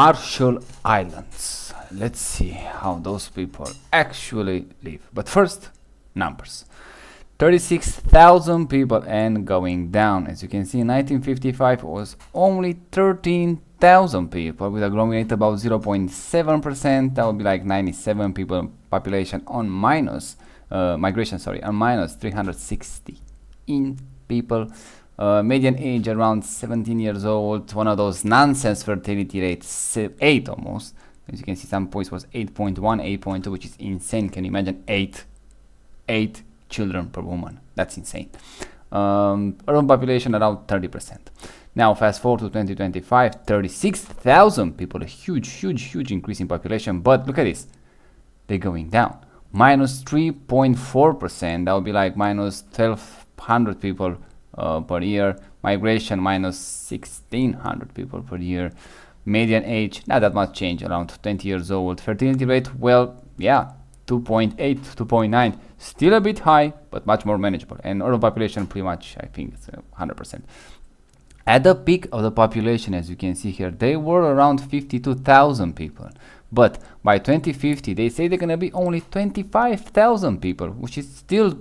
Marshall Islands. Let's see how those people actually live. But first, numbers. 36,000 people and going down. As you can see, in 1955 was only 13,000 people with a growing rate about 0.7%. That would be like 97 people population on minus migration, on minus 360 in people. Median age around 17 years old. One of those nonsense fertility rates, 8 almost. As you can see, some points was 8.1, 8.2, which is insane. Can you imagine 8 children per woman? That's insane. Urban population around 30%. Now fast forward to 2025, 36,000 people, a huge increase in population. But look at this, they're going down, minus 3.4%. That would be like minus 1,200 people per year. Migration minus 1,600 people per year. Median age not that much change, around 20 years old. Fertility rate, well, yeah, 2.8, 2.9, still a bit high, but much more manageable. And urban population, pretty much, I think it's 100%. At the peak of the population, as you can see here, they were around 52,000 people. But by 2050, they say they're going to be only 25,000 people, which is still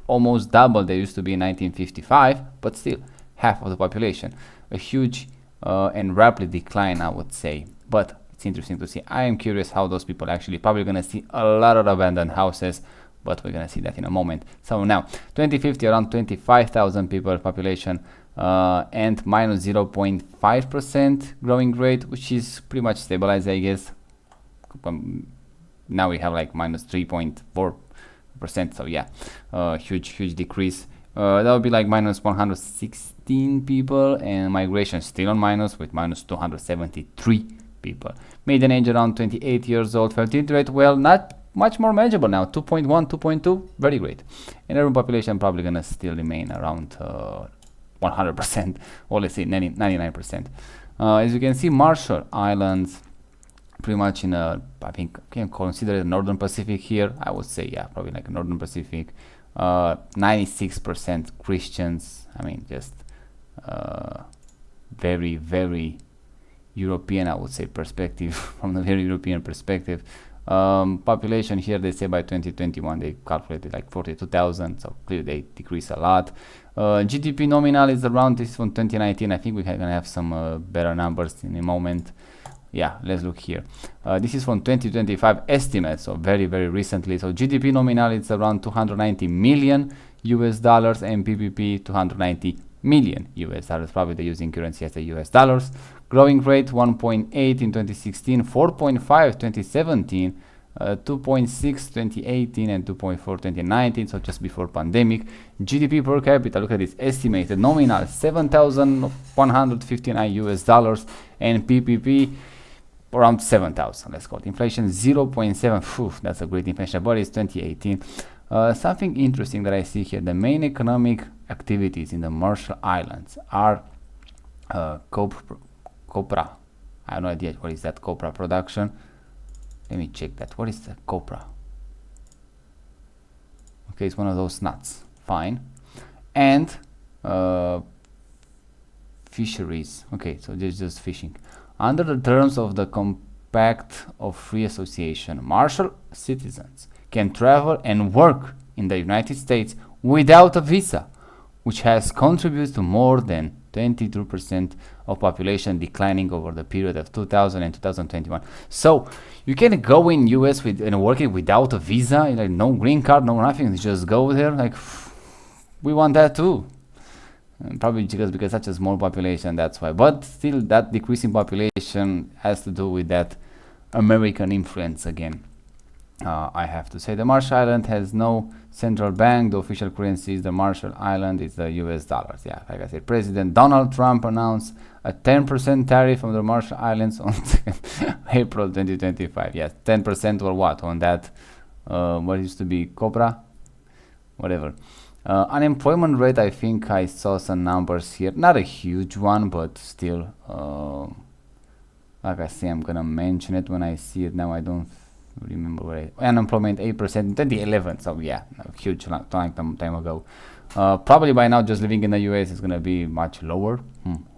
almost double they used to be in 1955, but still half of the population. A huge and rapid decline, I would say. But it's interesting to see. I am curious how those people actually probably going to see a lot of abandoned houses, but we're going to see that in a moment. So now 2050, around 25,000 people population, and minus 0.5% growing rate, which is pretty much stabilized, I guess. Now we have like minus 3.4%. So yeah, huge decrease. That would be like minus 116 people, and migration still on minus with minus 273 people. Median age around 28 years old. Fertility rate, well, not much more manageable now, 2.1, 2.2, very great. And urban population probably gonna still remain around 100%, or let's say 99%. As you can see, Marshall Islands, pretty much in a, I think, can consider it Northern Pacific here. I would say, yeah, probably like Northern Pacific. 96% Christians. I mean, just very European, I would say, perspective, from the very European perspective. Population here, they say by 2021 they calculated like 42,000, so clearly they decrease a lot. GDP nominal is around, this from 2019. I think we're gonna have some better numbers in a moment. Yeah, let's look here. This is from 2025 estimates, so very recently. So GDP nominal is around 290 million US dollars, and PPP 290 million US dollars. Probably they're using currency as the US dollars. Growing rate 1.8 in 2016, 4.5 2017, 2.6 2018, and 2.4 2019. So just before pandemic. GDP per capita, look at this, estimated nominal 7,159 US dollars, and PPP around 7,000. Let's call it inflation 0.7. That's a great inflation, but it's 2018. Something interesting that I see here, the main economic activities in the Marshall Islands are copra. I have no idea what is that copra production. Let me check that. What is the copra? Okay, it's one of those nuts. Fine. And fisheries. Okay, so this is just fishing. Under the terms of the Compact of Free Association, Marshall citizens can travel and work in the United States without a visa, which has contributed to more than 22% of population declining over the period of 2000 and 2021. So you can go in US with and working without a visa, like no green card, no nothing. You just go there. Like, we want that too. And probably because such a small population, that's why. But still, that decrease in population has to do with that American influence again. I have to say, the Marshall Island has no central bank. The official currency is the Marshall Island, is the US dollars. Yeah, like I said, President Donald Trump announced a 10% tariff on the Marshall Islands on April 2025. Yes, 10% or what on that? What used to be copra? Whatever. Unemployment rate, I think I saw some numbers here. Not a huge one, but still, like I say, I'm gonna mention it when I see it. Now I don't remember where unemployment 8% in 2011. So yeah, a huge time ago. Probably by now, just living in the US is gonna be much lower.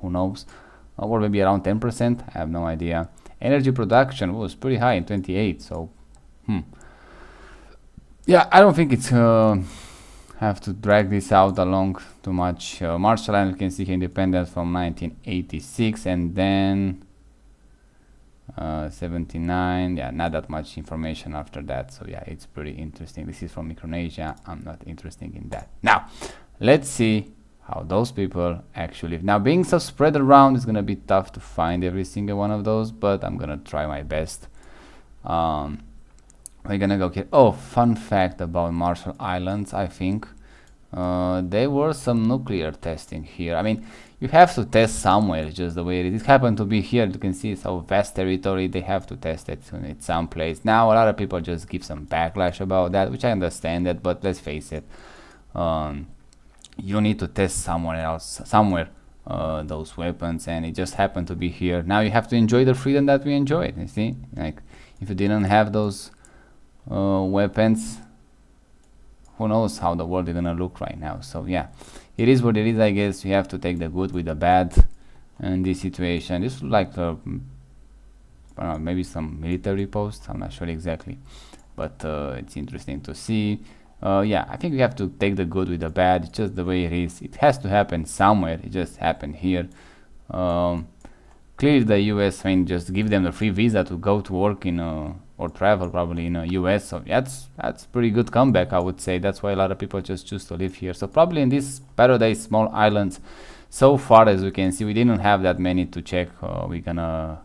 Who knows? or maybe around 10%. I have no idea. Energy production was pretty high in 28, so yeah, I don't think it's have to drag this out along too much. Marshall Islands, you can see here independence from 1986, and then 79. Yeah, not that much information after that, so yeah, it's pretty interesting. This is from Micronesia. I'm not interested in that. Now let's see how those people actually live. Now, being so spread around, it's gonna be tough to find every single one of those, but I'm gonna try my best. We're gonna go here. Oh, fun fact about Marshall Islands, I think there were some nuclear testing here. I mean, you have to test somewhere, just the way it is. It happened to be here. You can see it's a vast territory. They have to test it in some place. Now, a lot of people just give some backlash about that, which I understand that, but let's face it. You need to test somewhere else, somewhere, those weapons, and it just happened to be here. Now you have to enjoy the freedom that we enjoyed. You see, like if you didn't have those weapons, who knows how the world is gonna look right now. So yeah, it is what it is, I guess. You have to take the good with the bad in this situation. This is like I don't know, maybe some military post, I'm not sure exactly, but it's interesting to see. Yeah, I think we have to take the good with the bad. It's just the way it is. It has to happen somewhere. It just happened here. Clearly the US, I mean, just give them the free visa to go to work in or travel probably in the US. So that's pretty good comeback, I would say. That's why a lot of people just choose to live here. So probably in this paradise small islands, so far as we can see, we didn't have that many to check. We are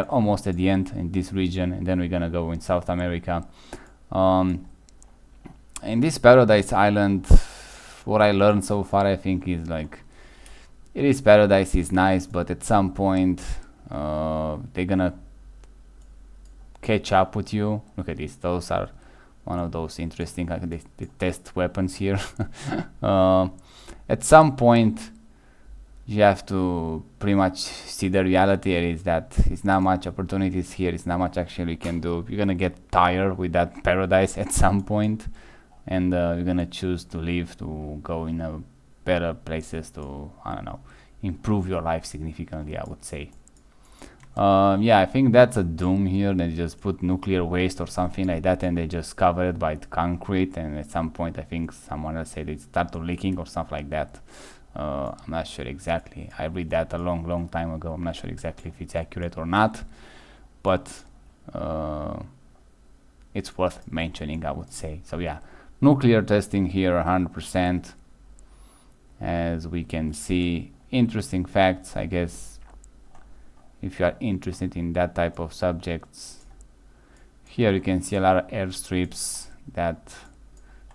almost at the end in this region, and then we're gonna go in South America. In this paradise island, what I learned so far, I think, is like it is paradise, is nice, but at some point they're gonna catch up with you. Look at this. Those are one of those interesting, like they test weapons here. At some point you have to pretty much see the reality is that it's not much opportunities here. It's not much actually you can do. You're gonna get tired with that paradise at some point, and you're gonna choose to leave, to go in a better places, to, I don't know, improve your life significantly, I would say. Yeah, I think that's a doom here. They just put nuclear waste or something like that, and they just cover it by concrete, and at some point I think someone else said it started leaking or something like that. I'm not sure exactly. I read that a long time ago. I'm not sure exactly if it's accurate or not, but it's worth mentioning, I would say. So yeah, nuclear testing here 100%. As we can see, interesting facts, I guess, if you are interested in that type of subjects. Here you can see a lot of airstrips that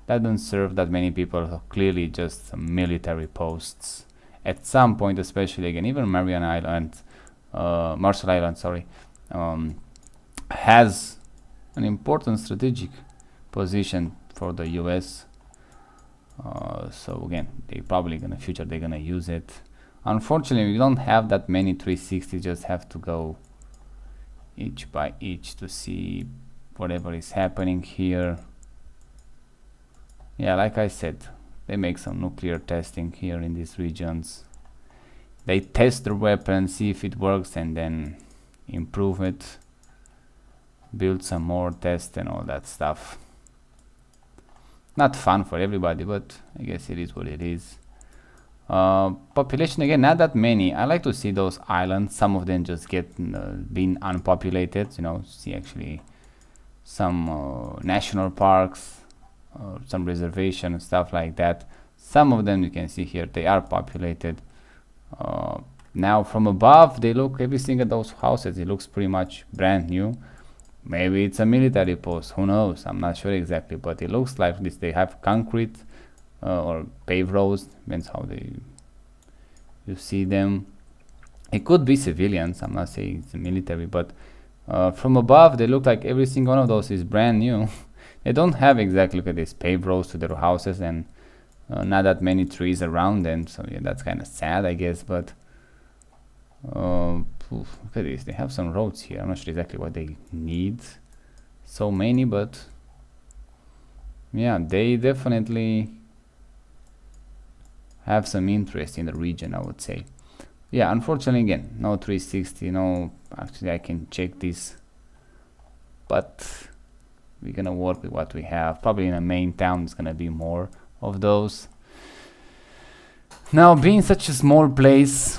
don't serve that many people, so clearly just some military posts. At some point, especially again, even Mariana Island, Marshall Island, sorry, has an important strategic position for the US. So again, they probably gonna future they're gonna use it. Unfortunately, we don't have that many 360. Just have to go each by each to see whatever is happening here. Yeah, like I said, they make some nuclear testing here in these regions. They test their weapon, see if it works, and then improve it, build some more, test, and all that stuff. Not fun for everybody, but I guess it is what it is. Population, again, not that many. I like to see those islands. Some of them just get being unpopulated, you know, see actually some national parks, some reservation and stuff like that. Some of them you can see here, they are populated. Now from above, they look, every single those houses, it looks pretty much brand new. Maybe it's a military post, who knows, I'm not sure exactly, but it looks like this. They have concrete or paved roads, depends how you see them. It could be civilians, I'm not saying it's a military, but from above they look like every single one of those is brand new. They don't have exactly, look at this, paved roads to their houses, and not that many trees around them, so yeah, that's kind of sad, I guess. But look at this, they have some roads here. I'm not sure exactly what they need so many, but yeah, they definitely have some interest in the region, I would say. Yeah, unfortunately, again, no 360, no, actually I can check this, but we're gonna work with what we have. Probably in a main town it's gonna be more of those. Now, being such a small place,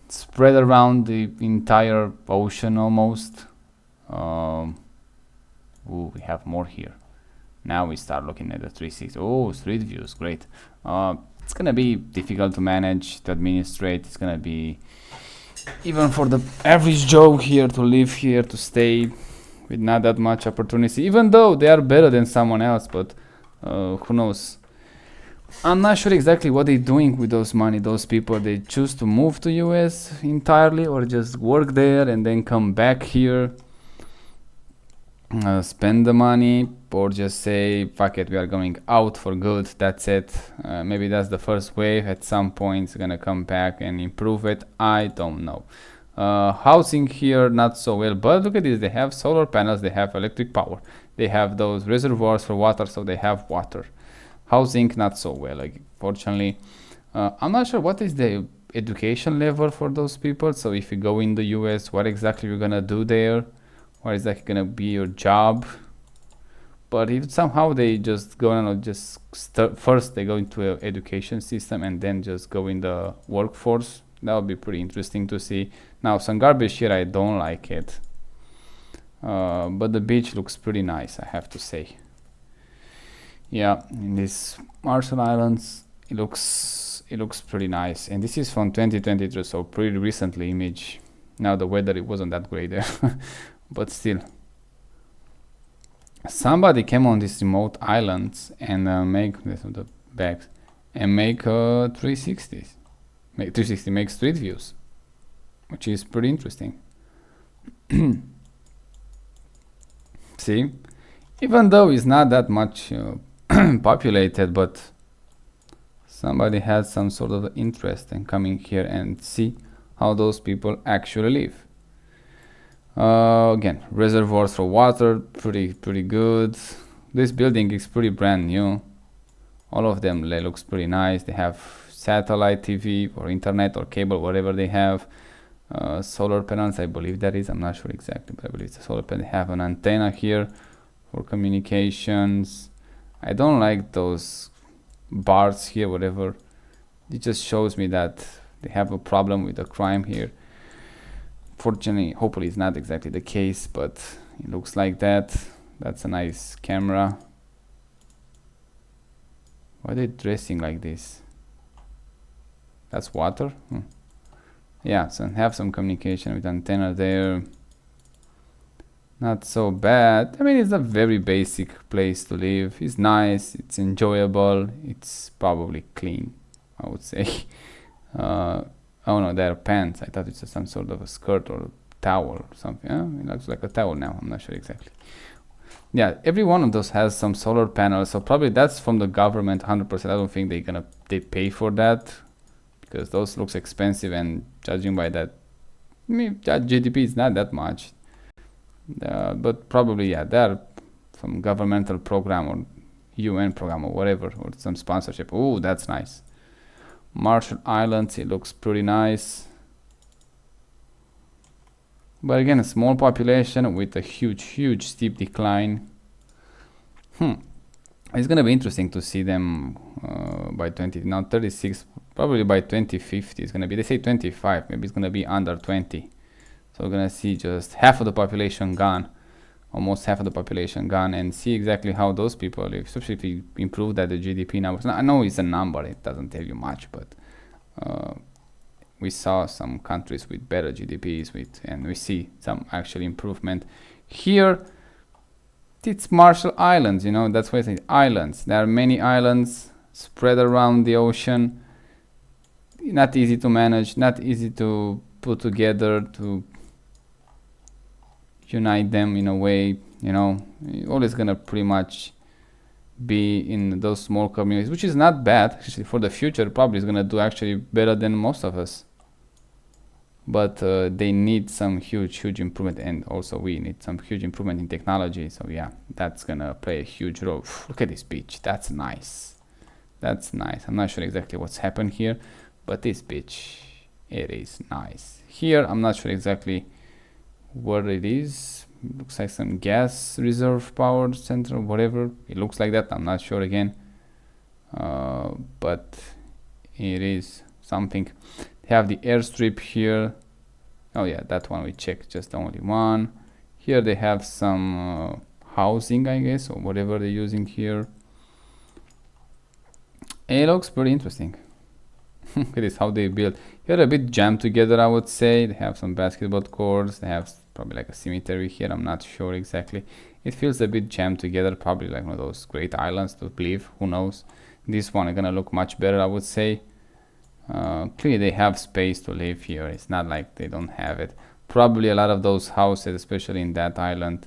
spread around the entire ocean almost, ooh, we have more here. Now we start looking at the 360. Oh, street views, great. It's gonna be difficult to manage, to administrate. It's gonna be, even for the average Joe here, to live here, to stay with not that much opportunity, even though they are better than someone else, but who knows. I'm not sure exactly what they're doing with those money. Those people, they choose to move to US entirely, or just work there and then come back here, spend the money, or just say fuck it, we are going out for good, that's it. Maybe that's the first wave. At some point it's gonna come back and improve it, I don't know. Housing here not so well, but look at this, they have solar panels, they have electric power, they have those reservoirs for water, so they have water. Housing not so well, like, fortunately. I'm not sure what is the education level for those people, so if you go in the US, what exactly you're gonna do there, what is that gonna be your job. But if somehow they just go and just first they go into an education system and then just go in the workforce, that would be pretty interesting to see. Now, some garbage here, I don't like it, but the beach looks pretty nice, I have to say. Yeah, in these Marshall Islands, it looks pretty nice, and this is from 2023, so pretty recently image. Now the weather, it wasn't that great there, but still. Somebody came on these remote islands and make this of the bags and make 360s. Make 360 make street views, which is pretty interesting. See, even though it's not that much populated, but somebody has some sort of interest in coming here and see how those people actually live. Again, reservoirs for water, pretty good. This building is pretty brand new. All of them looks pretty nice. They have satellite TV or internet or cable, whatever they have. Solar panels, I believe that is. I'm not sure exactly, but I believe it's a solar panel. They have an antenna here for communications. I don't like those bars here, whatever. It just shows me that they have a problem with the crime here. Fortunately, hopefully it's not exactly the case, but it looks like that. That's a nice camera. Why are they dressing like this? That's water? Yeah, so have some communication with antenna there. Not so bad. I mean, it's a very basic place to live. It's nice, it's enjoyable, it's probably clean, I would say. Oh no, they're pants. I thought it's some sort of a skirt or a towel or something. It looks like a towel now. I'm not sure exactly. Yeah, every one of those has some solar panels, so probably that's from the government 100%. I don't think they pay for that, because those looks expensive, and judging by that, I mean, that GDP is not that much. But probably, yeah, they're from governmental program or UN program or whatever, or some sponsorship. Oh, that's nice. Marshall Islands, it looks pretty nice. But again, a small population with a huge steep decline. It's gonna be interesting to see them by 36, probably by 2050 it's gonna be, they say 25, maybe it's gonna be under 20. So we're gonna see just half of the population gone, almost half of the population gone, and see exactly how those people live, especially if we improve that the GDP numbers. Now, I know it's a number, it doesn't tell you much, but we saw some countries with better GDPs and we see some actual improvement. Here, it's Marshall Islands, you know, that's why I say islands. There are many islands spread around the ocean. Not easy to manage, not easy to put together, to unite them in a way, you know. You're always gonna pretty much be in those small communities, which is not bad actually. For the future, probably is gonna do actually better than most of us, but they need some huge improvement, and also we need some huge improvement in technology. So yeah, that's gonna play a huge role. Look at this beach, that's nice. I'm not sure exactly what's happened here, but this beach, It is nice. Here, I'm not sure exactly where it is. It looks like some gas reserve power center, whatever. It looks like that. I'm not sure again. But it is something. They have the airstrip here. Oh yeah, that one we checked, just the only one. Here they have some housing, I guess, or whatever they're using here. It looks pretty interesting. It is how they build. Here a bit jammed together, I would say. They have some basketball courts. They have probably like a cemetery here. I'm not sure exactly. It feels a bit jammed together, probably like one of those great islands to live. Who knows? This one is gonna look much better, I would say. Clearly they have space to live here. It's not like they don't have it. Probably a lot of those houses, especially in that island,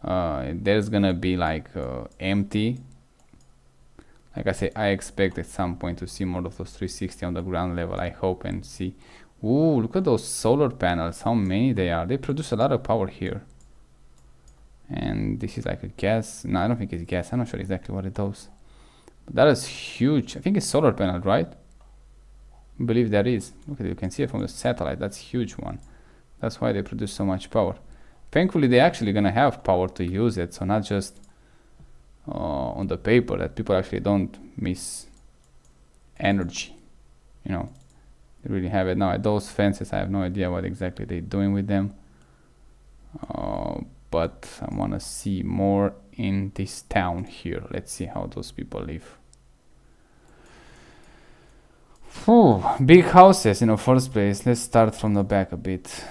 there's gonna be like empty. Like I say, I expect at some point to see more of those 360 on the ground level. I hope and see. Ooh, look at those solar panels, how many they are. They produce a lot of power here. And this is like a gas. No, I don't think it's gas. I'm not sure exactly what it does. But that is huge. I think it's solar panel, right? I believe that is. Look at it, you can see it from the satellite. That's a huge one. That's why they produce so much power. Thankfully, they're actually gonna have power to use it, so not just on the paper, that people actually don't miss energy. You know, they really have it. Now, those fences, I have no idea what exactly they're doing with them. But I want to see more in this town here. Let's see how those people live. Whew, big houses in the first place. Let's start from the back a bit.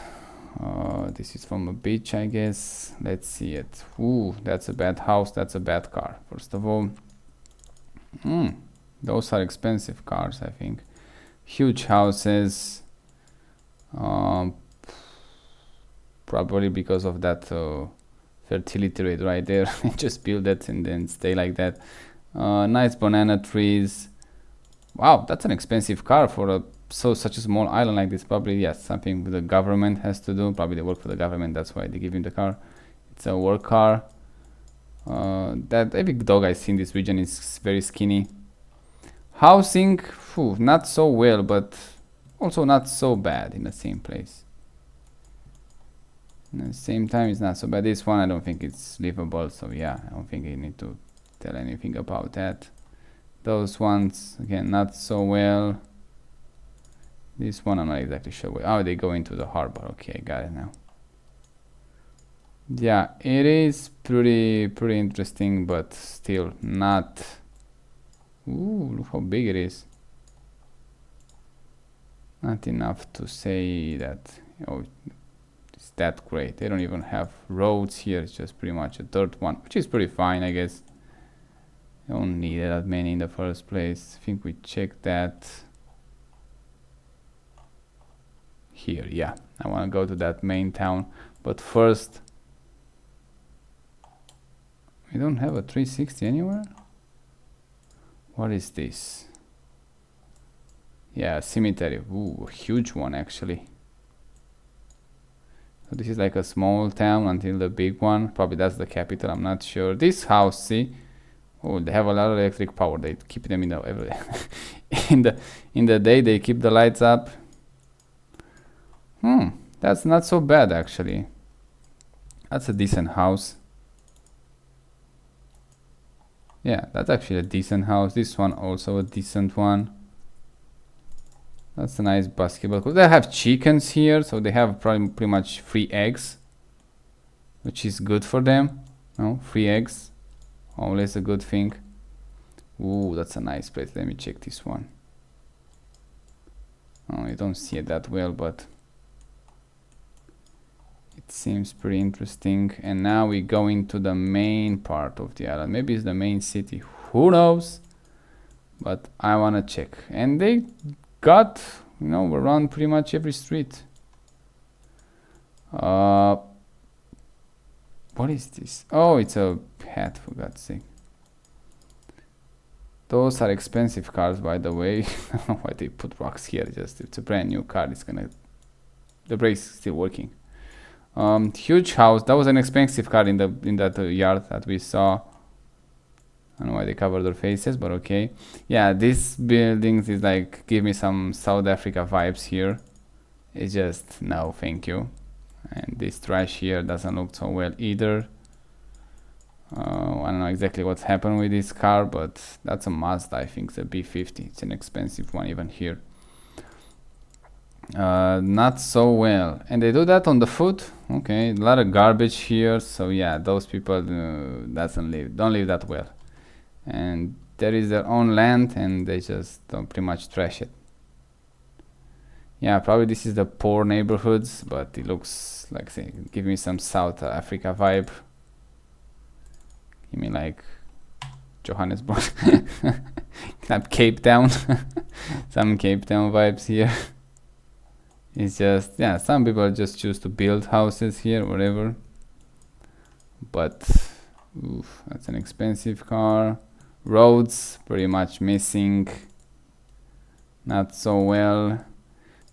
This is from a beach, I guess. Let's see it. Ooh, that's a bad house. That's a bad car. First of all, those are expensive cars, I think. Huge houses. Probably because of that fertility rate right there. Just build it and then stay like that. Nice banana trees. Wow, that's an expensive car for such a small island like this. Probably, yes, something the government has to do. Probably they work for the government, that's why they give him the car. It's a work car. That every dog I see in this region is very skinny. Housing, not so well, but also not so bad in the same place. At the same time, it's not so bad. This one, I don't think it's livable, so yeah, I don't think you need to tell anything about that. Those ones, again, not so well. This one, I'm not exactly sure. Oh, they go into the harbor. Okay, got it now. Yeah, it is pretty interesting, but still not. Ooh, look how big it is. Not enough to say that, it's that great. They don't even have roads here. It's just pretty much a dirt one, which is pretty fine, I guess. Don't need that many in the first place. I think we checked that here. Yeah, I want to go to that main town, but first, we don't have a 360 anywhere. What is this? Yeah, cemetery. Ooh, a huge one actually. So this is like a small town until the big one. Probably that's the capital. I'm not sure. This house, see. Oh, they have a lot of electric power. They keep them in the in the day. They keep the lights up. That's not so bad actually. That's a decent house. Yeah, that's actually a decent house. This one also a decent one. That's a nice basketball court. They have chickens here, so they have pretty much free eggs, which is good for them. No, free eggs. Always a good thing. Ooh, that's a nice place. Let me check this one. Oh, you don't see it that well, but it seems pretty interesting. And now we go into the main part of the island. Maybe it's the main city. Who knows? But I want to check. And they got, around pretty much every street. What is this? Oh, it's a hat, for God's sake. Those are expensive cars, by the way. I don't know why they put rocks here. Just it's a brand new car. The brakes still working. Huge house. That was an expensive car in that yard that we saw. I don't know why they covered their faces, but okay. Yeah, these buildings is like give me some South Africa vibes here. It's just no thank you. And this trash here doesn't look so well either. I don't know exactly what's happened with this car, but that's a Mazda. I think it's a B50. It's an expensive one even here. Not so well, and they do that on the foot. Okay, a lot of garbage here. So yeah, those people don't live that well, and there is their own land, and they just don't pretty much trash it. Yeah, probably this is the poor neighborhoods, but it looks like, say, give me some South Africa vibe. Give me like Johannesburg, Cape Town, some Cape Town vibes here. It's just, yeah, some people just choose to build houses here, whatever. But, oof, that's an expensive car. Roads, pretty much missing. Not so well.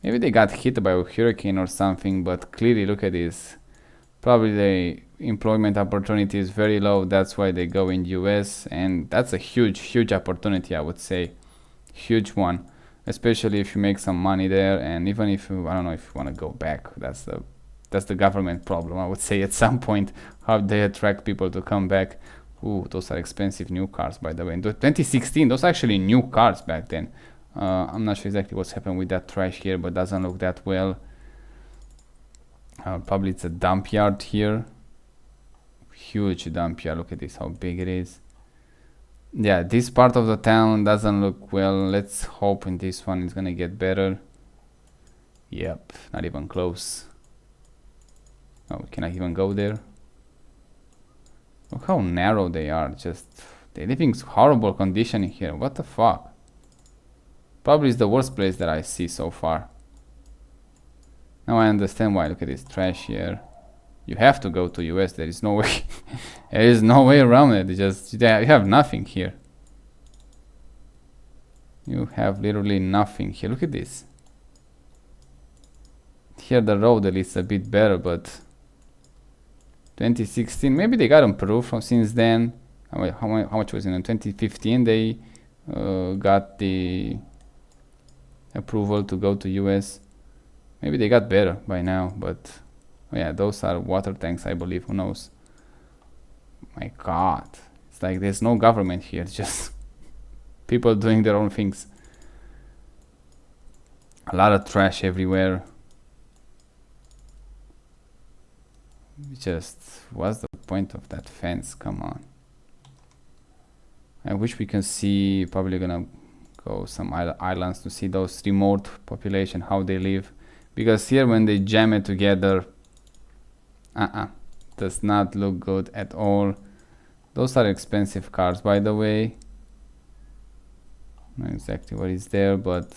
Maybe they got hit by a hurricane or something, but clearly, look at this. Probably the employment opportunity is very low. That's why they go in US, and that's a huge opportunity, I would say. Huge one. Especially if you make some money there, and even if you, I don't know if you want to go back, that's the government problem, I would say, at some point, how they attract people to come back. Ooh, those are expensive new cars, by the way. In 2016, those are actually new cars back then. I'm not sure exactly what's happened with that trash here, but doesn't look that well. Probably it's a dump yard here. Huge dump yard. Look at this, how big it is. Yeah, this part of the town doesn't look well. Let's hope in this one it's gonna get better. Yep, not even close. Oh, we cannot even go there. Look how narrow they are. Just, they live in horrible condition here. What the fuck? Probably is the worst place that I see so far. Now I understand why. Look at this trash here. You have to go to US. There is no way. There is no way around it. You have nothing here. You have literally nothing here. Look at this. Here the road at least a bit better, but 2016, maybe they got improved from since then. How much was it in 2015? They got the approval to go to US. Maybe they got better by now, but oh yeah, those are water tanks, I believe. Who knows? My God, it's like there's no government here. It's just people doing their own things. A lot of trash everywhere. Just, what's the point of that fence? Come on. I wish we can see, probably gonna go some islands to see those remote population, how they live. Because here when they jam it together, does not look good at all. Those are expensive cars, by the way. Not exactly what is there, but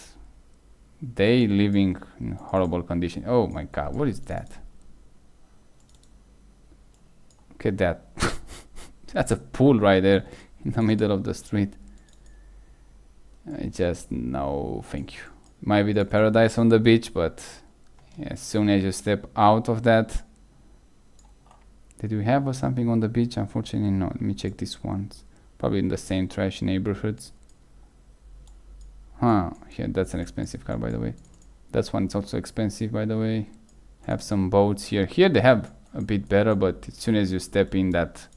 they living in horrible condition. Oh my God, what is that? Look at that. That's a pool right there in the middle of the street. I just, no thank you. Might be the paradise on the beach, but as soon as you step out of that. Did we have something on the beach? Unfortunately no. Let me check this once. Probably in the same trash neighborhoods. Huh, here, that's an expensive car, by the way. That's one, it's also expensive, by the way. Have some boats here. Here they have a bit better, but as soon as you step in that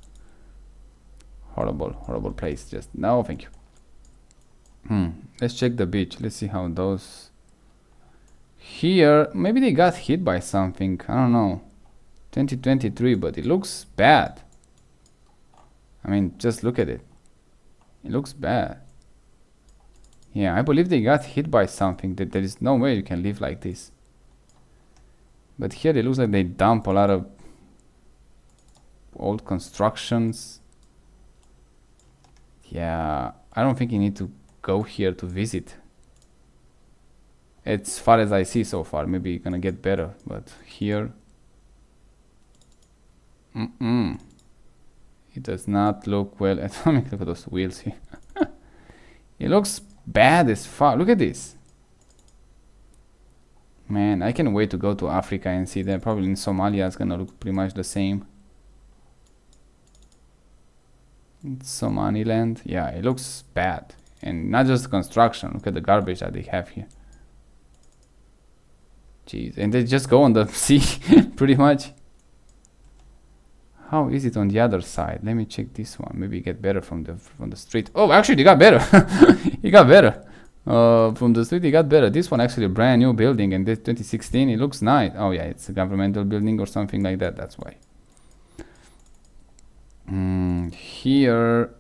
horrible place, just no thank you. Let's check the beach. Let's see how those here, maybe they got hit by something, I don't know. 2023, but it looks bad. I mean, just look at it. It looks bad. Yeah, I believe they got hit by something. That there is no way you can live like this. But here it looks like they dump a lot of old constructions. Yeah, I don't think you need to go here to visit. As far as I see so far, maybe you're gonna get better, but here, it does not look well. Let me look at those wheels here. It looks bad as fuck. Look at this. Man, I can't wait to go to Africa and see them. Probably in Somalia it's gonna look pretty much the same. It's Somaliland. Yeah, it looks bad. And not just construction. Look at the garbage that they have here. Jeez, and they just go on the sea, pretty much. How is it on the other side? Let me check this one. Maybe get better from the street. Oh, actually, they got better. It got better. From the street, it got better. This one actually a brand new building, and this 2016. It looks nice. Oh yeah, it's a governmental building or something like that. That's why. Here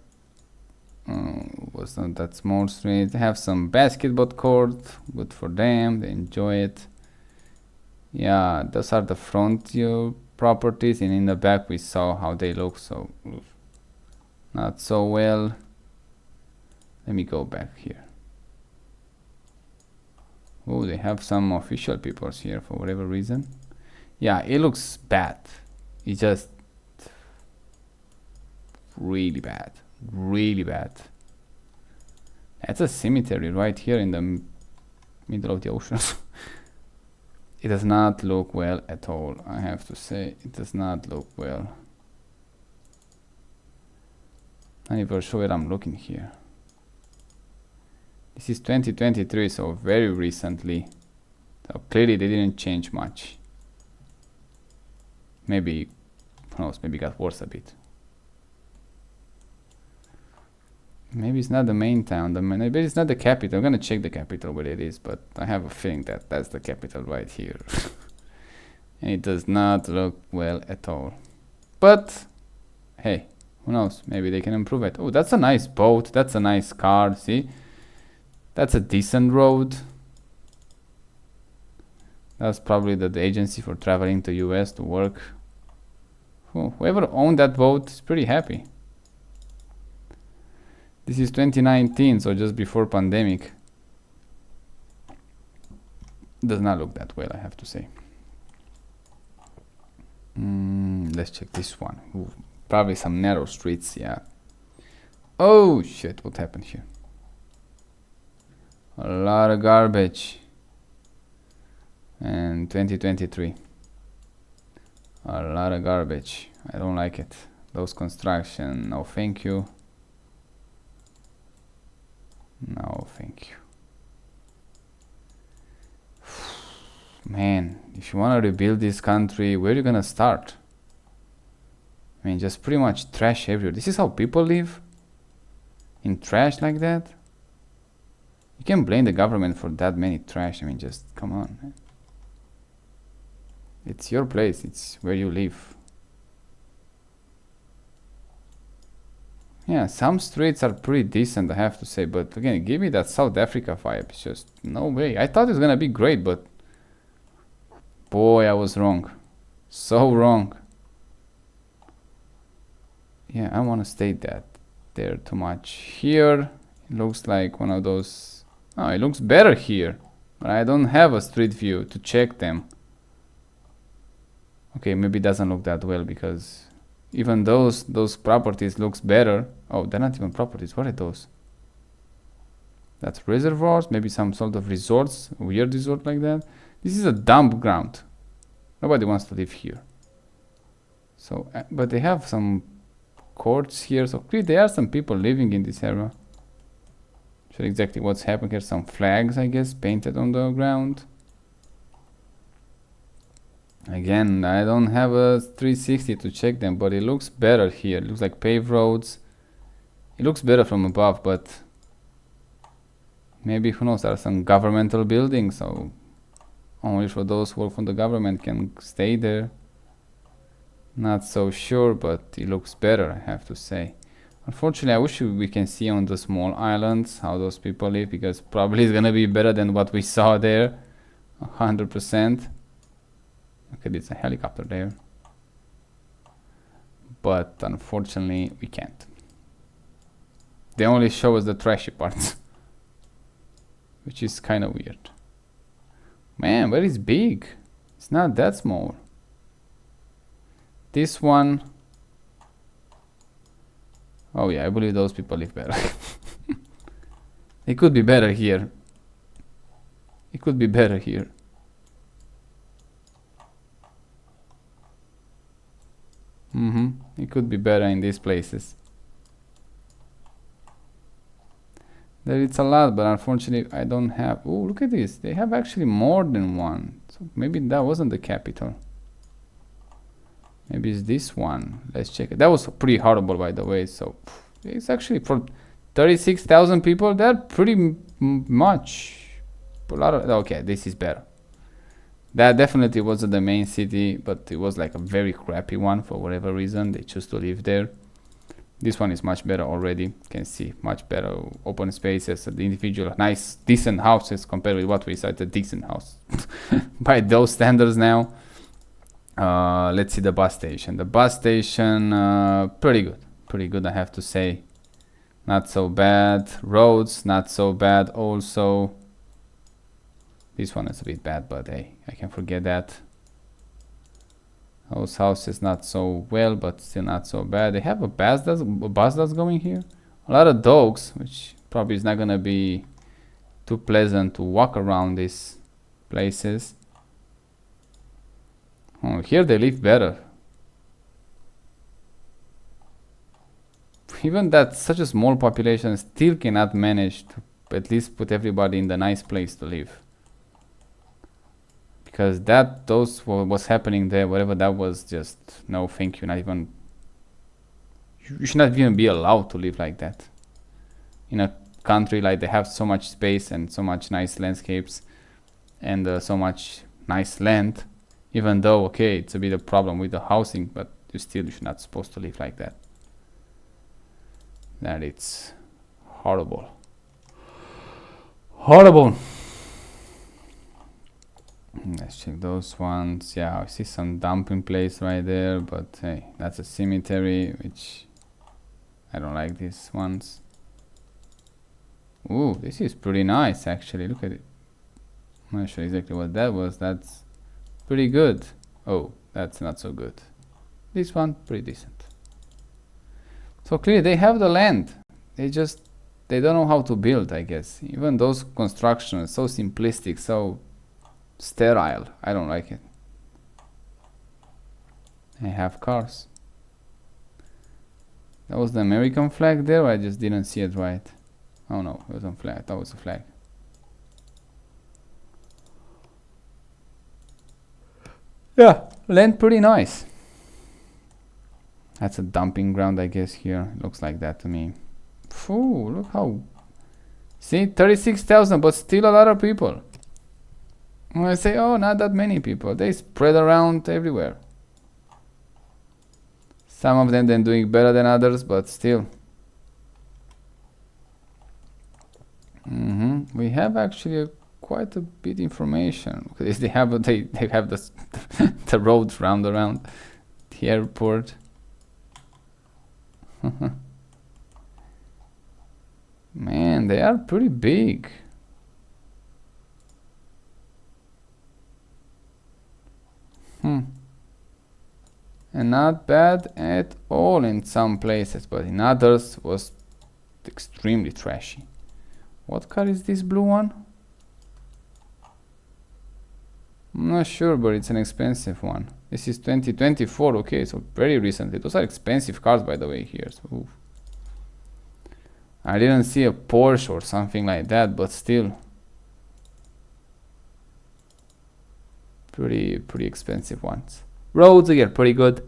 was not that small street. They have some basketball court. Good for them. They enjoy it. Yeah, those are the front view properties, and in the back we saw how they look, so not so well. Let me go back here. Oh, they have some official peoples here for whatever reason. Yeah, it looks bad. It's just really bad, really bad. That's a cemetery right here in the middle of the ocean. It does not look well at all, I have to say. It does not look well. I'm not even sure where I'm looking here. This is 2023, so very recently. So clearly they didn't change much. Maybe, who knows, maybe it got worse a bit. Maybe it's not the main town, maybe it's not the capital. I'm gonna check the capital where it is, but I have a feeling that that's the capital right here. And it does not look well at all. But, hey, who knows, maybe they can improve it. Oh, that's a nice boat, that's a nice car, see? That's a decent road. That's probably the agency for traveling to US to work. Whoever owned that boat is pretty happy. This is 2019, so just before pandemic. Does not look that well, I have to say. Let's check this one. Ooh, probably some narrow streets, yeah. Oh shit, what happened here? A lot of garbage. And 2023. A lot of garbage. I don't like it. Those construction, no thank you. No, thank you. Man, if you want to rebuild this country, where are you gonna start? I mean, just pretty much trash everywhere. This is how people live? In trash like that? You can't blame the government for that many trash. I mean, just come on, man. It's your place, it's where you live. Yeah, some streets are pretty decent, I have to say, but again, give me that South Africa vibe. It's just no way. I thought it was gonna be great, but boy, I was wrong. So wrong. Yeah, I want to stay there too much. Here, it looks like one of those. Oh, it looks better here, but I don't have a street view to check them. Okay, maybe it doesn't look that well because even those properties looks better. Oh, they're not even properties. What are those? That's reservoirs, maybe some sort of resorts, a weird resort like that. This is a dump ground. Nobody wants to live here. So, but they have some courts here. So clearly there are some people living in this area. Not sure exactly what's happening here. Some flags, I guess, painted on the ground. Again, I don't have a 360 to check them, but it looks better here. It looks like paved roads. It looks better from above, but maybe, who knows, there are some governmental buildings, so only for those who work for the government can stay there. Not so sure, but it looks better, I have to say. Unfortunately, I wish we can see on the small islands how those people live, because probably it's gonna be better than what we saw there. 100%. Okay, there's a helicopter there. But unfortunately, we can't. They only show us the trashy parts. Which is kind of weird. Man, but it's big. It's not that small. This one. Oh yeah, I believe those people live better. It could be better here. It could be better here. It could be better in these places. There it's a lot, but unfortunately I don't have. Oh, look at this. They have actually more than one. So maybe that wasn't the capital. Maybe it's this one. Let's check it. That was pretty horrible, by the way. So it's actually for 36,000 people. They're pretty much. A lot of. Okay, this is better. That definitely wasn't the main city, but it was like a very crappy one for whatever reason. They chose to live there. This one is much better already. You can see much better open spaces, the individual nice decent houses compared with what we saw. It's a decent house by those standards now. Let's see the bus station. The bus station, pretty good I have to say. Not so bad. Roads, not so bad also. This one is a bit bad, but hey, I can forget that. Those houses not so well, but still not so bad. They have a bus that's going here. A lot of dogs, which probably is not gonna be too pleasant to walk around these places. Oh, here they live better. Even that such a small population still cannot manage to at least put everybody in the nice place to live. Because what's happening there, whatever that was, just no thank you. Not even, you should not even be allowed to live like that in a country like they have so much space and so much nice landscapes and so much nice land. Even though, okay, it's a bit of a problem with the housing, but you should not supposed to live like that. That it's horrible. Let's check those ones. Yeah, I see some dumping place right there, but hey, that's a cemetery, which I don't like these ones. Ooh, this is pretty nice actually. Look at it. I'm not sure exactly what that was. That's pretty good. Oh, that's not so good. This one, pretty decent. So clearly they have the land. They don't know how to build, I guess. Even those constructions, so simplistic, so sterile. I don't like it. They have cars. That was the American flag there, or I just didn't see it right. Oh no, it was a flag. That was a flag. Yeah, land pretty nice. That's a dumping ground, I guess, here. It looks like that to me. Phew, look how... See, 36,000, but still a lot of people. When I say, oh, not that many people. They spread around everywhere. Some of them then doing better than others, but still. We have actually quite a bit information. Because they have the the roads round around the airport. Man, they are pretty big. And not bad at all in some places, but in others was extremely trashy. What car is this blue one? I'm not sure, but it's an expensive one. This is 2024, okay, so very recently. Those are expensive cars, by the way, here. So, oof. I didn't see a Porsche or something like that, but still. Pretty expensive ones. Roads again, pretty good.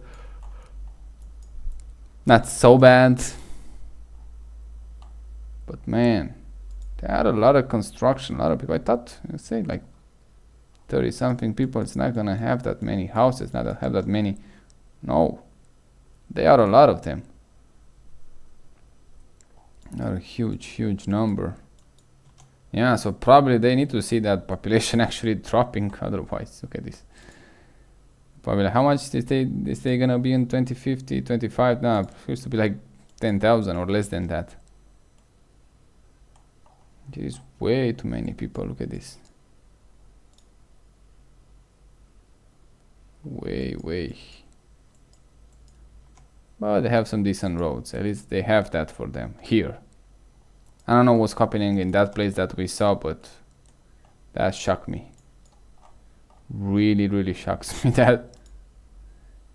Not so bad. But man, they had a lot of construction, a lot of people. I thought, I say like 30 something people, it's not gonna have that many houses, not have that many. No, they are a lot of them. Not a huge number. Yeah, so probably they need to see that population actually dropping, otherwise, look at this. Probably how much is they gonna be in 2050, 25? No, it used to be like 10,000 or less than that. It is way too many people, look at this. Way. But they have some decent roads, at least they have that for them here. I don't know what's happening in that place that we saw, but that shocked me. Really shocks me that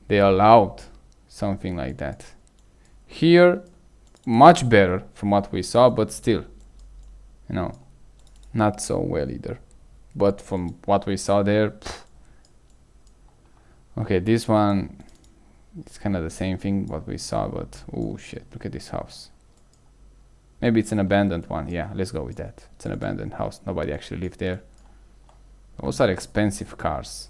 they allowed something like that. Here, much better from what we saw, but still. you know, not so well either. But from what we saw there, okay, this one, it's kind of the same thing what we saw, but oh shit, look at this house. Maybe it's an abandoned one. Yeah, let's go with that. It's an abandoned house. Nobody actually lived there. Those are expensive cars.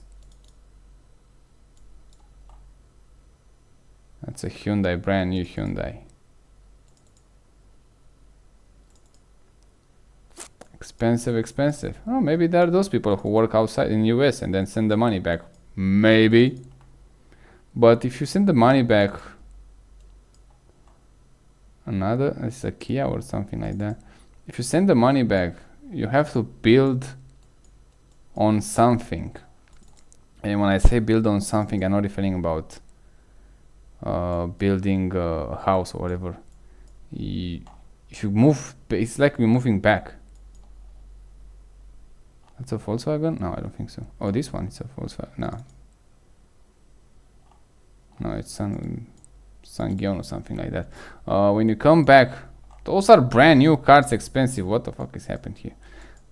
That's a Hyundai, brand new Hyundai. Expensive, expensive. Oh, maybe there are those people who work outside in US and then send the money back. Maybe. But if you send the money back, it's a Kia or something like that. If you send the money back, you have to build on something. And when I say build on something, I'm not referring about building a house or whatever. If you move, it's like we're moving back. That's a Volkswagen? No, I don't think so. Oh, this one is a Volkswagen. No, it's Sangyeon or something like that. When you come back, those are brand new cars, expensive. What the fuck is happened here?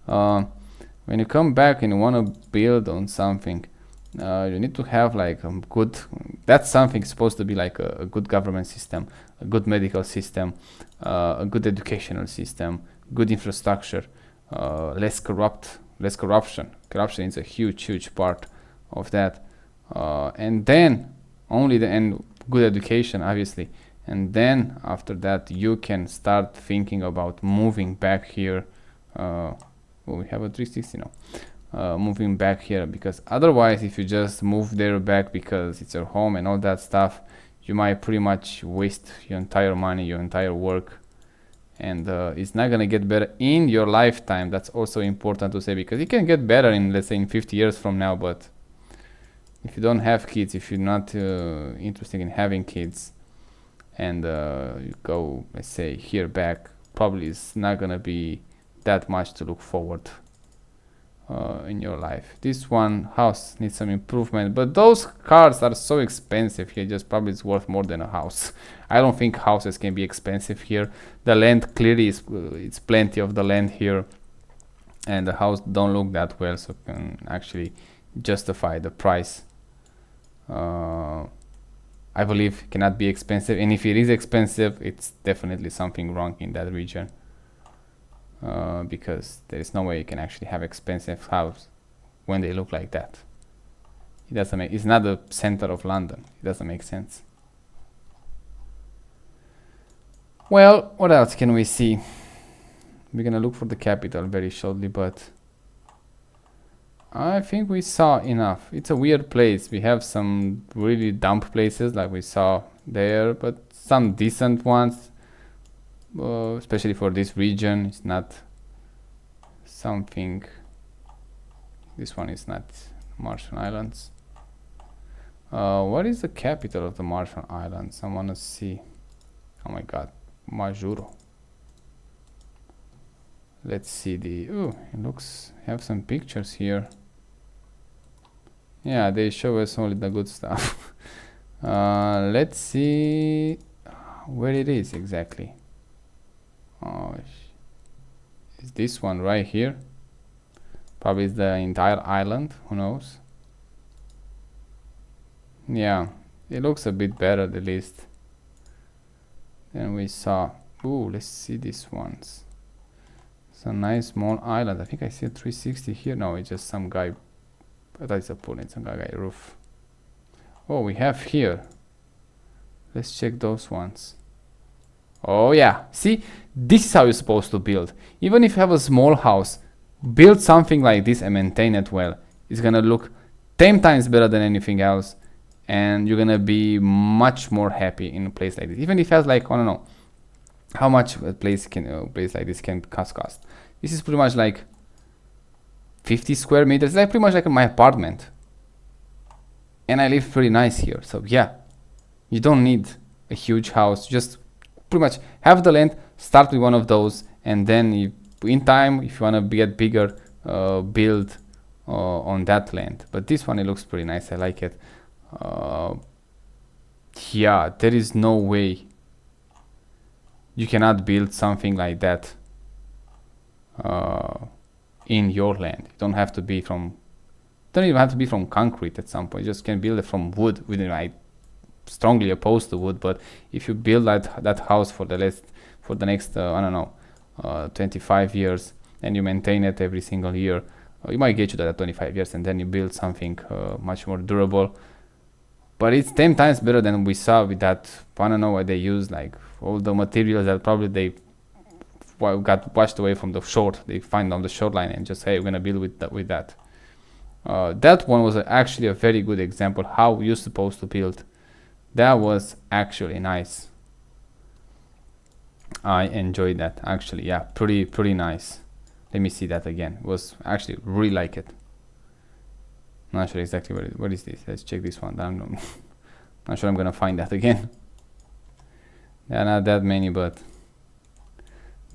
When you come back and you want to build on something, you need to have like a good, that's something supposed to be like a good government system, a good medical system, a good educational system, good infrastructure, less corruption. Corruption is a huge part of that. And then only and good education, obviously. And then after that, you can start thinking about moving back here. Well, we have a 360 now. Moving back here, because otherwise, if you just move there back because it's your home and all that stuff, you might pretty much waste your entire money, your entire work, and it's not gonna get better in your lifetime. That's also important to say, because it can get better in, let's say, in 50 years from now, but if you don't have kids, if you're not interested in having kids, and you go, let's say, here back, probably it's not gonna be that much to look forward in your life. This one house needs some improvement, but those cars are so expensive here, just probably it's worth more than a house. I don't think houses can be expensive here. The land clearly is, it's plenty of the land here, and the house don't look that well, so can actually justify the price. I believe cannot be expensive, and if it is expensive, it's definitely something wrong in that region. Because there is no way you can actually have expensive house when they look like that. It doesn't make, it's not the center of London. It doesn't make sense. Well, what else can we see? We're gonna look for the capital very shortly, but I think we saw enough. It's a weird place. We have some really dump places like we saw there, but some decent ones. Especially for this region, it's not something. This one is not Marshall Islands. What is the capital of the Marshall Islands? I want to see. Oh my god, Majuro. Let's see the. Oh, it looks. Have some pictures here. Yeah, they show us only the good stuff. Let's see where it is exactly. Oh, is this one right here? Probably it's the entire island, who knows. Yeah, it looks a bit better at least than we saw. Ooh, let's see these ones. It's a nice small island. I think I see a 360 here. No, it's just some guy. I thought it's a pool, it's some guy roof. Oh, we have here. Let's check those ones. Oh yeah, see, this is how you're supposed to build. Even if you have a small house, build something like this and maintain it well. It's gonna look 10 times better than anything else, and you're gonna be much more happy in a place like this. Even if it has like, I don't know how much a place like this can cost. This is pretty much like 50 square meters, like pretty much like my apartment, and I live pretty nice here. So yeah, you don't need a huge house. Just pretty much have the land, start with one of those, and then in time, if you want to get bigger, build on that land. But this one, it looks pretty nice. I like it. Yeah, there is no way you cannot build something like that in your land. You don't have to be from, don't even have to be from concrete at some point. You just can build it from wood. I strongly opposed to wood, but if you build that house for the next I don't know 25 years, and you maintain it every single year, you might get you to that 25 years, and then you build something much more durable. But it's 10 times better than we saw with that. I don't know why they use like all the materials that probably they got washed away from the shore. They find on the shoreline and just, hey, we're gonna build with that. That one was actually a very good example how you're supposed to build. That was actually nice. I enjoyed that actually. Yeah, pretty nice. Let me see that again. It was actually really like it. Not sure exactly what is this. Let's check this one. I'm not sure I'm gonna find that again. There are not that many, but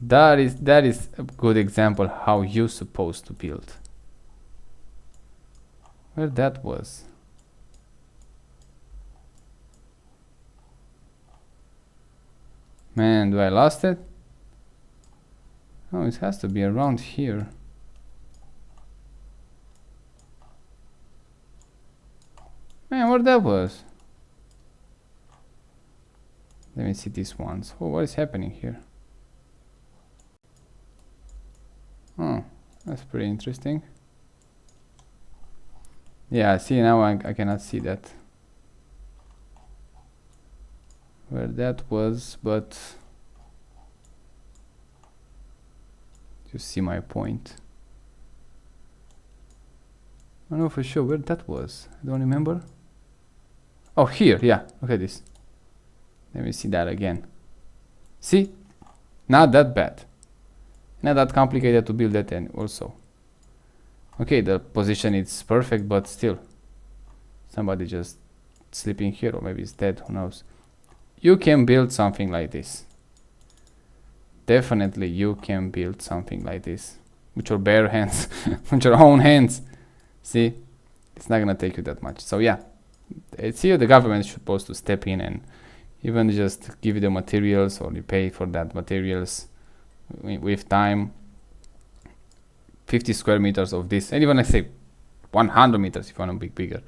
that is a good example how you're supposed to build. Where that was? Man, do I lost it? Oh, it has to be around here. Man, where that was? Let me see these ones. Oh, what is happening here? Oh, that's pretty interesting. Yeah, see, now I cannot see that. Where that was, but you see my point. I don't know for sure where that was. I don't remember. Oh, here, yeah, look at this. Let me see that again. See? Not that bad. Not that complicated to build that, and also. Okay, the position is perfect, but still. Somebody just sleeping here, or maybe it's dead, who knows. You can build something like this. Definitely you can build something like this. With your bare hands. With your own hands. See? It's not gonna take you that much. So yeah. It's here the government is supposed to step in and even just give you the materials, or you pay for that materials with time. 50 square meters of this, and even I say 100 meters if you want to be bigger,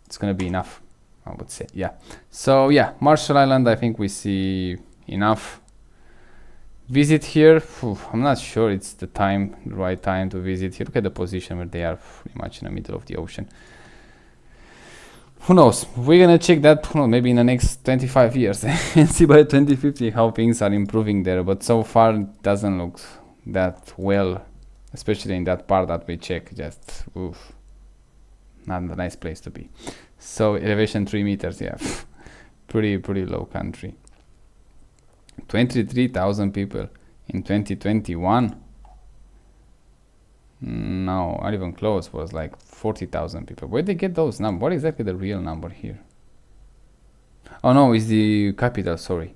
it's gonna be enough, I would say. Yeah, so yeah, Marshall Island, I think we see enough. Visit here, I'm not sure it's the right time to visit here. Look at the position where they are, pretty much in the middle of the ocean. Who knows? We're gonna check that maybe in the next 25 years and see by 2050 how things are improving there. But so far it doesn't look that well, especially in that part that we check. Just oof, not a nice place to be. So elevation 3 meters, yeah, pretty low country. 23,000 people in 2021. No, not even close. Was like 40,000 people. Where they get those numbers? What exactly the real number here? Oh no, it's the capital, sorry.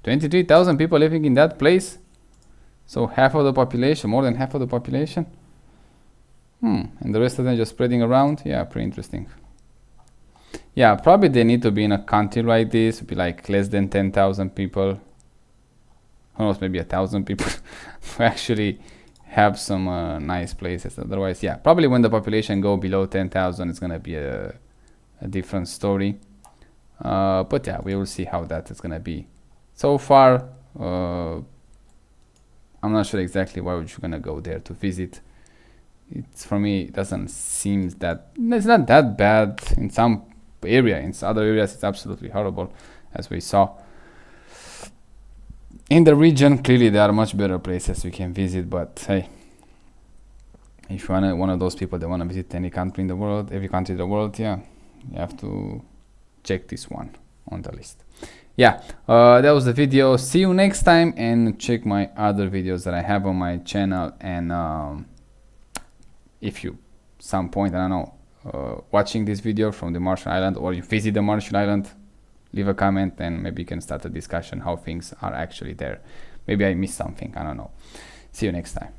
23,000 people living in that place. So half of the population, more than half of the population. And the rest of them just spreading around. Yeah, pretty interesting. Yeah, probably they need to be in a country like this. Be like less than 10,000 people. Who knows, maybe 1,000 people who actually have some nice places. Otherwise, yeah, probably when the population go below 10,000, it's gonna be a different story. But yeah, we will see how that is gonna be. So far, I'm not sure exactly why you're gonna go there to visit. It's, for me, it doesn't seem that it's not that bad in some area. In other areas, it's absolutely horrible, as we saw. In the region, clearly there are much better places we can visit, but hey, if you are one of those people that want to visit any country in the world, every country in the world, yeah, you have to check this one on the list. Yeah, that was the video. See you next time, and check my other videos that I have on my channel. And if you some point, I don't know, watching this video from the Marshall Island, or you visit the Marshall Island, leave a comment and maybe you can start a discussion how things are actually there. Maybe I missed something, I don't know. See you next time.